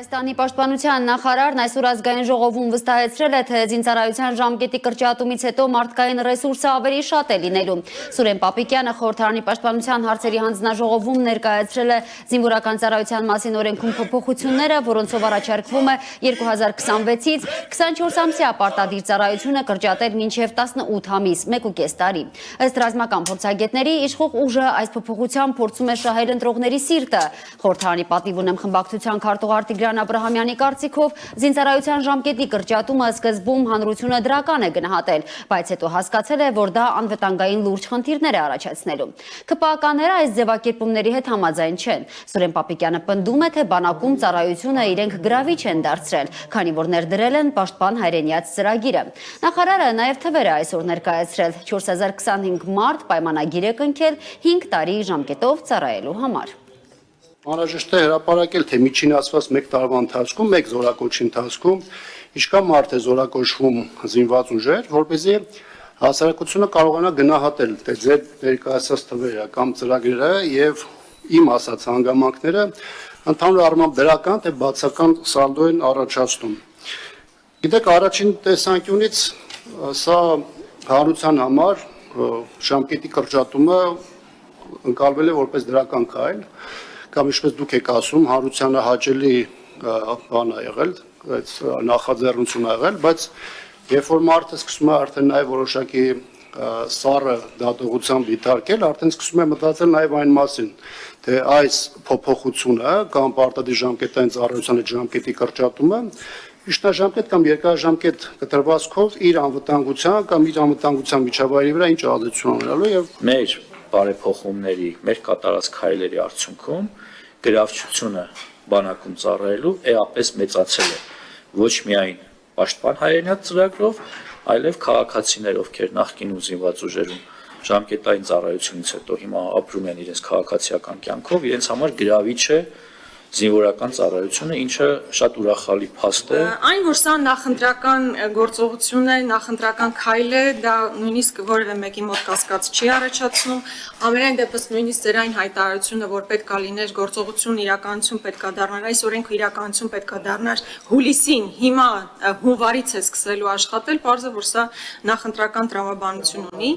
Հայաստանի պաշտպանության նախարարն այսօր ազգային ժողովում վստահեցրել է, թե զինծառայության ժամկետի կրճատումից հետո մարդկային ռեսուրսը ավելի շատ է լինելու։ Սուրեն Պապիկյանը խորհրդարանի պաշտպանության հարցերի հանձնաժողովում ներկայացրել է զինվորական ծառայության մասին օրենքում փոփոխությունները, որոնցով առաջարկվում է 2026-ից 24-ամսյա պարտադիր ծառայությունը կրճատել մինչև 18 ամիս, 1.5 տարի։ Ըստ ռազմական փորձագետների, իշխող ուժը այս փոփոխությամբ փորձում է շահել ընտրողների սիրտը։ Խորհրդարանի պատիվ ունեմ խմբակցության քարտուղար Տիգրան Աբրահամյանի կարծիքով զինծառայության ժամկետի կրճատումը սկզբում հանրությունը դրական է գնահատել, բայց հետո հասկացել է, որ դա անվտանգային լուրջ խնդիրներ է առաջացնելու։ ԿՊԱ-ականները այս ձևակերպումների հետ համաձայն չեն։ Սուրեն Պապիկյանը պնդում է, թե բանակում ծառայությունը իրենք գրավիչ են դարձրել, քանի որ ներդրել են պաշտպան հայրենիաց ծրագիրը։ Նախարարը նաև թվեր է այսօր ներկայացրել 4025 մարդ պայմանագիր է կնքել 5 տարի ժամկետով ծառայելու համար։ Անհրաժեշտ է հրապարակել, թե միջին ասված 1 տարվա ընթացքում, 1 զորակոչի ընթացքում ինչքան մարդ է զորակոչվում զինված ուժեր, որպեսզի հասարակությունը կարողանա գնահատել, թե ձեր ներկայացած թվերը կամ ծրագրերը եւ իմ ասած հանգամանքները ընդհանուր առմամբ դրական թե բացական սալդո են առաջացնում։ Գիտեք, առաջին տեսանկյունից սա հանրության համար ժամկետի կրճատումը ընկալվել է որպես դրական քայլ, կամ ինչպես դուք եք ասում, հանրությանը հաճելի բան է եղել, այդ նախաձեռնություն ա եղել, բայց երբ որ մարդը սկսում է արդեն նաև որոշակի սառը դատողությամբ դիտարկել, արդեն սկսում է մտածել նաև այն մասին, թե այս փոփոխությունը կամ պարտադիր ժամկետային ծառայության ժամկետի կրճատումը միջնաժամկետ կամ երկարաժամկետ կտրվածքով իր անվտանգության կամ իր անվտանգության միջավայրի վրա ինչ ազդեցություն ունենալու եւ մեր բարեփոխումների, մեր կատարած քայլերի արդյունքում գրավչությունը բանակում ծառայելու էապես մեծացել է ոչ միայն պաշտպան հայրենիաց ծրագրով, այլև քաղաքացիներ, ովքեր նախկինում զինված ուժերում ժամկետային ծառայությունից հետո հիմա ապրում են իրենց քաղաքացիական կյանքով, իրենց համար գրավիչ է զինվորական ծառայությունը, ինչը շատ ուրախալի փաստ է։ Այն, որ սա նախընտրական գործողություն է, նախընտրական քայլ է, դա նույնիսկ որևէ մեկի մոտ կասկած չի առաջացնում։ Ամենայն դեպս նույնիսկ ձեր այն հայտարարությունը, որ պետք է լիներ գործողություն իրականություն պետք է դառնար, այս օրենքը իրականություն պետք է դառնար հուլիսին, հիմա հունվարից է սկսելու աշխատել, պարզ է, որ սա նախընտրական տրամաբանություն ունի։